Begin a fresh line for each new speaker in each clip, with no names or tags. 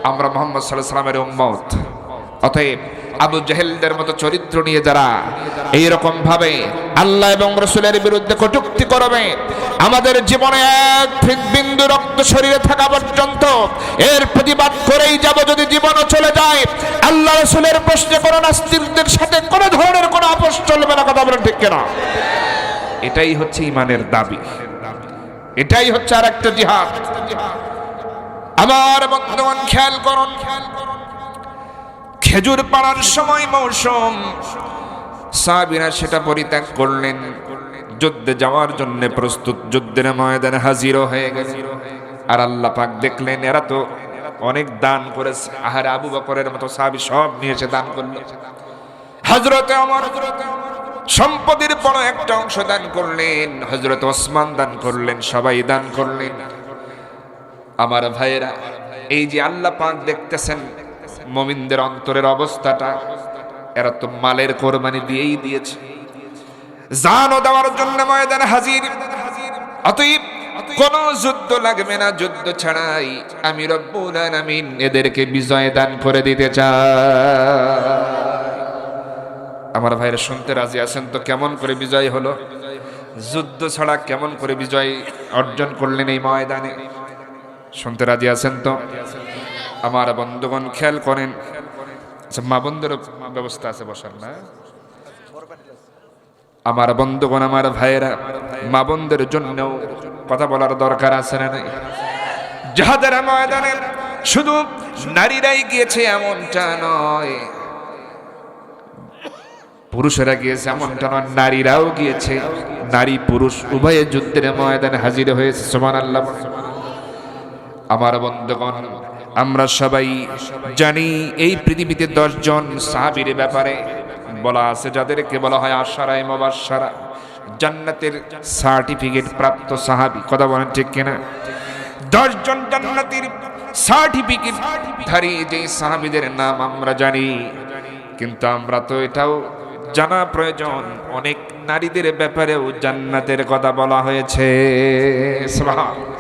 আমরা মুহাম্মদ সাল্লাল্লাহু আলাইহি ওয়াসাল্লামের উম্মত। অতএব আবু জেহেলদের মতো চরিত্র নিয়ে যারা এইরকম ভাবে আল্লাহ এবং রাসূলের বিরুদ্ধে কটূক্তি করবে, আমাদের জীবনে এক বিন্দু রক্ত শরীরে থাকা পর্যন্ত এর প্রতিবাদ করেই যাব। যদি জীবনও চলে যায়, আল্লাহ রাসূলের প্রশ্নে কোনো নাস্তিকদের সাথে কোনো ধরনের কোনো আপোষ চলবে না। কথা বলেন ঠিক কিনা? এটাই হচ্ছে ঈমানের দাবি, এটাই হচ্ছে আরেকটা জিহাদ। আমার বন্ধুগণ খেয়াল করুন, খেজুর পাড়ার সময় মৌসুম, সাহাবীরা সেটা পরিত্যাগ করলেন, যুদ্ধে যাওয়ার জন্য প্রস্তুত, যুদ্ধের ময়দানে হাজির হয়ে গেলেন। আর আল্লাহ পাক দেখলেন এরা তো অনেক দান করেছে, আহারে আবু বকরের মতো সাহাবী সব নিয়ে এসে দান করলো। হযরতে ওমর সম্পদের বড় একটা অংশ দান করলেন, হযরত ওসমান দান করলেন, সবাই দান করলেন। আমার ভাইয়েরা, এই যে আল্লাহ পাক দেখতেছেন মুমিনদের অন্তরের অবস্থাটা, এরা তো মালের কোরবানি দিয়েই দিয়েছে, জানও দেওয়ার জন্য ময়দানে হাজির। অতএব কোন যুদ্ধ লাগবে না, যুদ্ধ ছাড়াই আমি রব্বুল আলামিন এদেরকে বিজয় দান করে দিতে চাই। আমার ভাইরা শুনতে রাজি আছেন তো? কেমন করে বিজয় হলো? যুদ্ধ ছাড়া কেমন করে বিজয় অর্জন করলেন এই ময়দানে? শুনতে রাজি আছেন তো? আমার বন্ধুগণ খেয়াল করেন, মা বন্ধুরও ব্যবস্থা আছে বসার না? আমার বন্ধুগণ, আমার ভাইয়েরা, মা বোনদের জন্যও কথা বলার দরকার আছে না নাই? জিহাদের ময়দানে শুধু নারীরাই গিয়েছে এমনটা নয়, পুরুষেরা গিয়েছে এমনটা নয়, নারীরাও গিয়েছে। নারী পুরুষ উভয়ে যুদ্ধের ময়দানে হাজির হয়েছে। সুবহানাল্লাহ। আমার বন্ধুগণ, আমরা সবাই জানি এই পৃথিবীতে 10 জন সাহাবীর ব্যাপারে বলা আছে, যাদেরকে বলা হয় আশারায়ে মুবাশশারা, জান্নাতের সার্টিফিকেট প্রাপ্ত সাহাবী। কথা বলেন ঠিক কিনা? 10 জন জান্নাতের সার্টিফিকেট ধারী যে সাহাবীদের নাম আমরা জানি, কিন্তু আমরা তো এটাও জানা প্রয়োজন অনেক নারীদের ব্যাপারেও জান্নাতের কথা বলা হয়েছে। সুবহানাল্লাহ।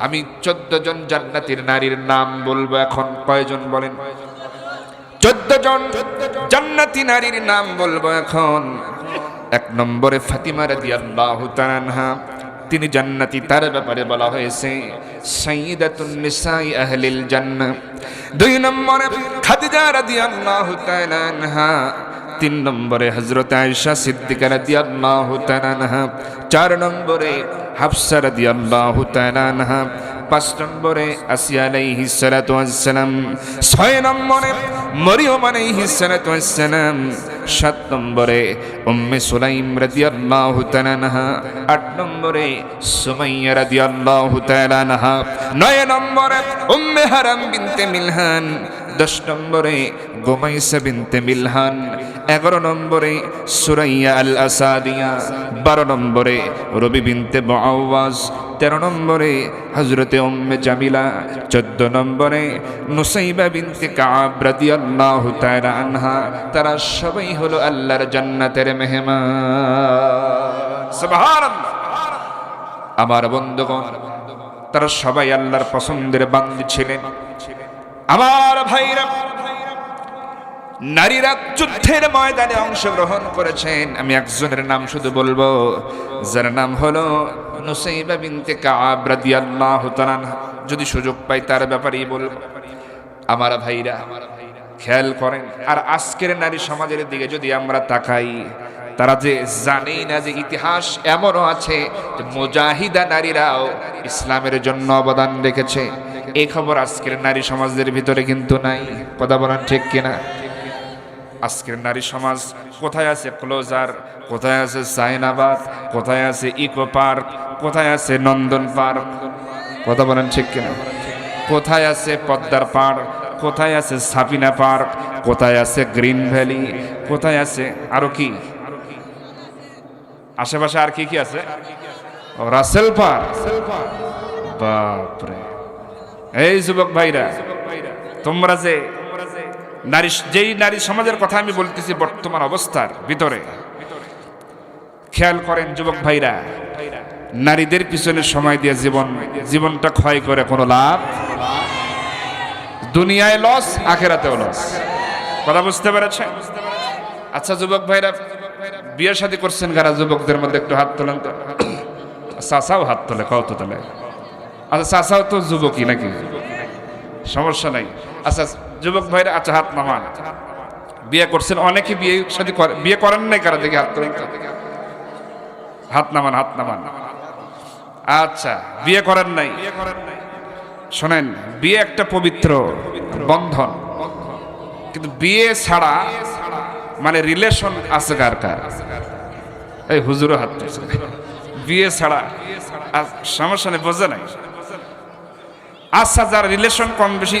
আমি 14 জন জান্নাতের নারীর নাম বলবো এখন। কয়জন বলেন? 14 জন জান্নাতি নারীর নাম বলবো এখন। 1 নম্বরে ফাতিমা রাদিয়াল্লাহু তাআলা আনহা, তিনি জান্নাতি, তার ব্যাপারে বলা হয়েছে সাইয়্যিদাতুন নিসাই আহলিল জান্নাহ। 2 নম্বরে খাদিজা রাদিয়াল্লাহু তাআলা আনহা। 3 নম্বরে হযরত আয়েশা সিদ্দিকা রাদিয়াল্লাহু তাআলা আনহা। 4 নম্বরে হাফসা রাদিয়াল্লাহু তাআলা আনহা। 5 নম্বরে আসিয়া আলাইহিস সালাতু ওয়াস সালাম। 6 নম্বরে মরিয়ম আলাইহিস সালাতু ওয়াস সালাম। 7 নম্বরে উম্মে সুলাইম রাদিয়াল্লাহু তাআলা আনহা। 8 নম্বরে সুমাইয়া রাদিয়াল্লাহু তাআলা আনহা। 9 নম্বরে উম্মে হারাম বিনতে মিলহান। 10 নম্বরে গুমাইসা বিনতে মিলহান। 11 নম্বরে সুরাইয়া আল আসাদিয়া। 12 নম্বরে রবি বিনতে মুআওয়াজ। 13 নম্বরে হযরতে উম্মে জামিলা। 14 নম্বরে নুসাইবা বিনতে কাব রাদিয়াল্লাহু তাআলা আনহা। তারা সবাই হলো আল্লাহর জান্নাতের মেহমান। সুবহানাল্লাহ। আমার বন্ধুগণ, তারা সবাই আল্লাহর পছন্দের বান্দী ছিলেন। আমার ভাইরা, নারীরা যুদ্ধের ময়দানে অংশগ্রহণ করেছেন। আমি একজনের নাম শুধু বলবো, যার নাম হলো নুসাইবা বিনতে কাব রাদিয়াল্লাহু তাআলা আনহা। যদি সুযোগ পাই তার ব্যাপারেই বলবো। আমার ভাইরা খেয়াল করেন, আর আজকের নারী সমাজের দিকে যদি আমরা তাকাই, তারা যে জানেই না যে ইতিহাস এমনও আছে যে মুজাহিদা নারীরাও ইসলামের জন্য অবদান রেখেছে। এই খবর আজকের নারী সমাজের ভিতরে কিন্তু নাই। কথা বলেন ঠিক কিনা? আজকের নারী সমাজ কোথায় আছে ক্লোজার, কোথায় আছে সাইনাবাদ, কোথায় আছে ইকো পার্ক, কোথায় আছে নন্দন পার্ক? কথা বলেন ঠিক কিনা? কোথায় আছে পদ্মার পার্ক, কোথায় আছে সাফিনা পার্ক, কোথায় আছে গ্রিন ভ্যালি, কোথায় আছে আরো কি আশেপাশে আর কি কি আছে? রাসেল পার্ক। বাপরে! এই যুবক ভাইরা, তোমরা যে যেই নারী সমাজের কথা আমি বলতেছি বর্তমান অবস্থার ভিতরে, খেয়াল করেন যুবক ভাইরা, নারীদের পিছনে সময় দিয়ে জীবনটা ক্ষয় করে কোনো লাভ। দুনিয়ায় লস, আখেরাতেও লস। কথা বুঝতে পেরেছেন? আচ্ছা যুবক ভাইরা, বিয়ে শাদী করছেন কারা? যুবকদের মধ্যে একটু হাত তোলেন তো। চাচাও হাত তোলে, কত তোলে? আচ্ছা চাচাও তো যুবকই নাকি? সমস্যা নাই। আচ্ছা যুবক ভাইরা, আচ্ছা হাত নামান। বিয়ে করছেন অনেকে, বিয়ে করেন নাই কারা? দেখি হাত তোলেন তো। হাত নামান, হাত নামান। আচ্ছা বিয়ে করেন নাই। শোনেন, বিয়ে একটা পবিত্র বন্ধন, কিন্তু বিয়ে ছাড়া মানে রিলেশন আছে কার কার? এই হুজুরও হাত তুলছে। বিয়ে ছাড়া সমস্যা নেই, বোঝে নাই। আচ্ছা যার রিলেশন কম বেশি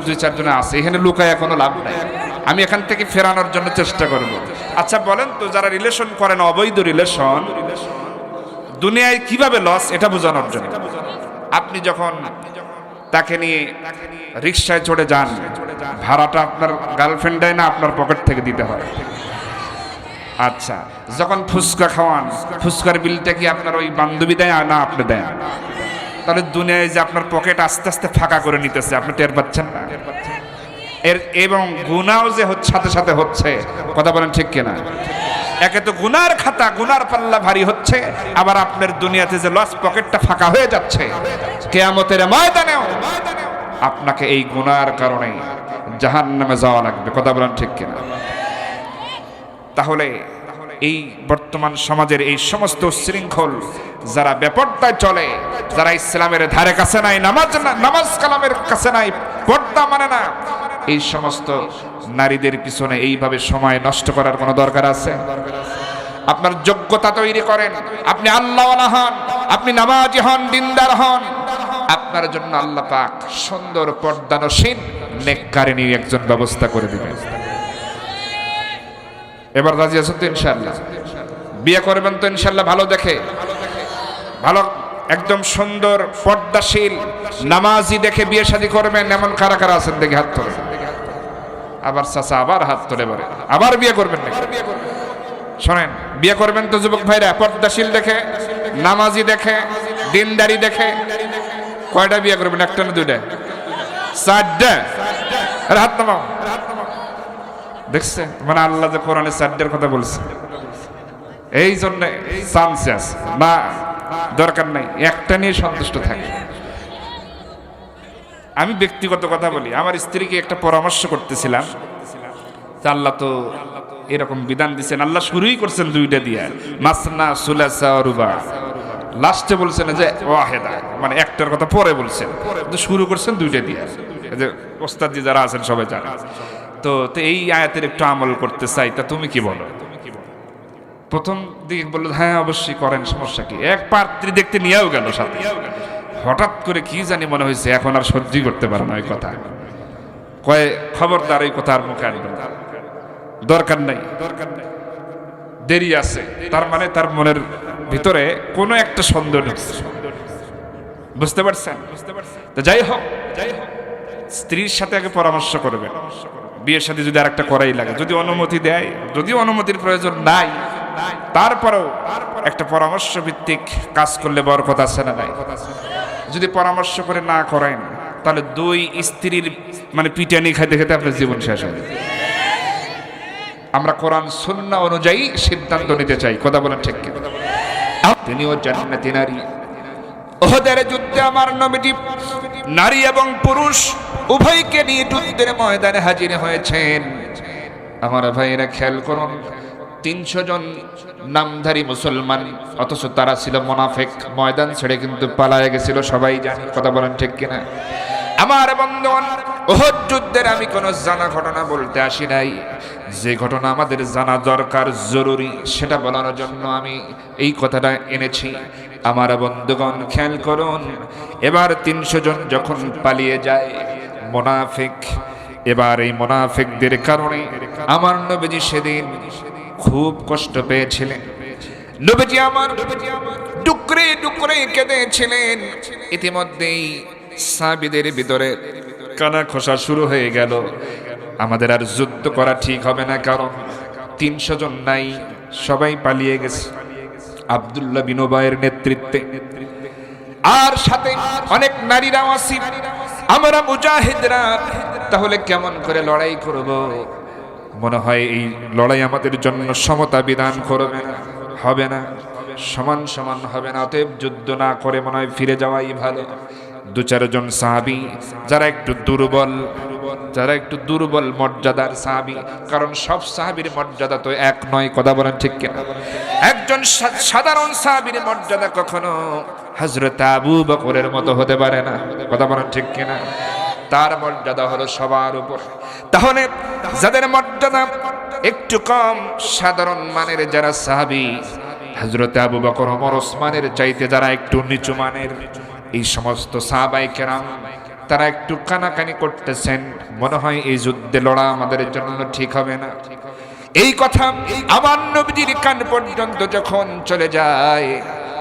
দুই চারজনে আছে, এখানে লুকায় কোনো লাভ নাই। আমি এখান থেকে ফেরানোর জন্য চেষ্টা করব। আচ্ছা বলেন তো, যারা রিলেশন করেন অবৈধ রিলেশন, দুনিয়ায় কিভাবে লস এটা বোঝানোর জন্য। আপনি যখন তাকে নিয়ে রিকশায় চড়ে যান, ভাড়াটা আপনার গার্লফ্রেন্ড দেয় না, আপনার পকেট থেকে দিতে হয়। আচ্ছা যখন ফুচকা খাওয়ান, ফুচকার বিলটা কি আপনার ওই বান্ধবী দেয় না আপনি দেন? তাহলে দুনিয়ায় যে আপনার পকেট আস্তে আস্তে ফাঁকা করে নিতেছে, আপনি টের পাচ্ছেন না? এবং গুনাহও যে সাথে সাথে হচ্ছে। কথা বলেন ঠিক কিনা? একে তো গুনার খাতা, গুনার পাল্লা ভারী হচ্ছে, আবার আপনার দুনিয়াতে যে লস, পকেটটা ফাঁকা হয়ে যাচ্ছে। কিয়ামতের ময়দানেও আপনাকে এই গুনার কারণে জাহান্নামে যাওয়া লাগবে। কথা বলেন ঠিক কিনা? তাহলে এই বর্তমান সমাজের এই সমস্ত শৃঙ্খল যারা বেপর্দায় চলে, যারা ইসলামের ধারে কাছে নাই, নামাজ কালামের কাছে নাই, পর্দা মানে না, এই সমস্ত নারীদের পিছনে এইভাবে সময় নষ্ট করার কোনো দরকার আছে? আপনার যোগ্যতা তৈরি করেন, আপনি আল্লাহওয়ালা হন, আপনি নামাজি হন, দিনদার হন, আপনার জন্য আল্লাহ পাক সুন্দর পর্দানসীন নেককারিনী একজন ব্যবস্থা করে দিবেন। এবার রাজি আছেন তো ইনশাআল্লাহ? বিয়ে করবেন তো ইনশাআল্লাহ ভালো দেখে, ভালো একদম সুন্দর পর্দাশীল নামাজি দেখে বিয়ে শাদী করবেন। এমন কারা কারা আছেন দেখে হাত তোলে। আবার চাচা আবার হাত তোলে, বলে আবার বিয়ে করবেন নাকি? শোনেন, বিয়ে করবেন তো যুবক ভাইরা পর্দাশীল দেখে, নামাজি দেখে, দিনদারি দেখে। কয়টা বিয়ে করবেন? একটা না দুইটা? চারটা। হাত নামাও। দেখছে মানে আল্লাহ যে কোরআনে চারটার কথা বলছে, এই জন্য চান্সে আছে না, দরকার নাই, একটা নিয়ে সন্তুষ্ট থাকে। আমি ব্যক্তিগত কথা বলি, আমার স্ত্রীকে একটা পরামর্শ করতেছিলাম, আল্লাহ তো এরকম বিধান দিচ্ছেন, আল্লাহ শুরুই করছেন দুইটা দিয়ে, মাসনা সুলাসা রুবা, লাস্টে বলছেন যে ওয়াহেদা, মানে একটার কথা পরে বলছেন, শুরু করছেন দুইটা দিয়ে। যে ওস্তাদ যারা আছেন সবাই জানেন তো। এই আয়াতের একটু আমল করতে চাই, তা তুমি কি বলো? প্রথম দিকে বললো হ্যাঁ অবশ্যই করেন, সমস্যা কি? এক পাত্রী দেখতে নিয়েও গেল সাথে। হঠাৎ করে কি জানি মনে হয়েছে এখন আর সহ্যই করতে পারে না ওই কথা। কয়ে খবরদার এই কথা আর মুখে আনবেন না, দরকার নাই, দেরি আছে। তার মানে তার মনের ভিতরে কোনো একটা সন্দেহ ঢুকছে, বুঝতে পারছেন? তো যাই হোক, স্ত্রীর সাথে আগে পরামর্শ করবেন। বিয়ের সাথে যদি আরেকটা করাই লাগে, যদি অনুমতি দেয়, যদি অনুমতির প্রয়োজন নাই, তারপরেও একটা পরামর্শ ভিত্তিক কাজ করলে বরকত আছে না নাই? যদি পরামর্শ করে না করেন, তাহলে দুই স্ত্রীর মানে পিটানি খাইতে খেতে আপনার জীবন শেষ হবে। আমরা কোরআন সুন্নাহ অনুযায়ী সিদ্ধান্ত নিতে চাই। কথা বলেন ঠিক কি? তিনিও জান্নাতি নারী। ওহদের যুদ্ধে আমার নবীজি নারী এবং পুরুষ উভয়কে নিয়ে যুদ্ধের ময়দানে হাজির হয়েছেন। আমার ভাইয়েরা খেয়াল করুন, ৩০০ জন নামধারী মুসলমান, অথচ তারা ছিল মুনাফিক। ময়দান ছেড়ে কিন্তু পালায়ে গেছিল, সবাই জানে। কথা বলেন ঠিক কিনা? আমার বন্ধুগণ, ওহদ যুদ্ধের আমি কোনো জানা ঘটনা বলতে আসি নাই, যে ঘটনা আমাদের জানা দরকার, জরুরি, সেটা বলার জন্য আমি এই কথাটা এনেছি। আমার বন্ধুগণ খেয়াল করুন, এবার ৩০০ জন যখন পালিয়ে যায় মুনাফিক, এবার এই মুনাফিকদের কারণে আমার নবীজি সেদিন খুব কষ্ট পেয়েছিলেন। নবীজি আমার টুকরে টুকরে কেঁদেছিলেন। ইতিমধ্যেই সাহাবীদের ভিতরে কানা খোসা শুরু হয়ে গেল, আমাদের আর যুদ্ধ করা ঠিক হবে না, কারণ ৩০০ জন নাই, সবাই পালিয়ে গেছে আব্দুল্লাহ বিন উবাইয়ের নেতৃত্বে। আর সাথে অনেক নারীরাও আছে। আমরা মুজাহিদরা তাহলে কেমন করে লড়াই করব? মনে হয় এই লড়াই আমাদের জন্য সমতা বিধান করবে না, হবে না, সমান সমান হবে না। অতএব যুদ্ধ না করে মনে হয় ফিরে যাওয়াই ভালো। দু চারজন সাহাবী যারা একটু দুর্বল মর্যাদার সাহাবী, কারণ সব সাহাবীর মর্যাদা তো এক নয়, কথা বলেন ঠিক কিনা? একজন সাধারণ সাহাবীর মর্যাদা কখনো হযরত আবু বকরের মতো হতে পারে না, কথা বলেন ঠিক কিনা? তার মর্যাদা হলো সবার উপর। তাহলে যাদের মর্যাদা একটু কম, সাধারণ মানের যারা সাহাবী, হযরত আবু বকর, ওমর, ওসমানের চাইতে যারা একটু নিচু মানের, এই সমস্ত সাহাবায়ে কেরাম তারা একটু কানাকানি করতেছেন, মনে হয় এই যুদ্ধে লড়া আমাদের জন্য ঠিক হবে না। এই কথা আমার নবীজির কান পর্যন্ত যখন চলে যায়,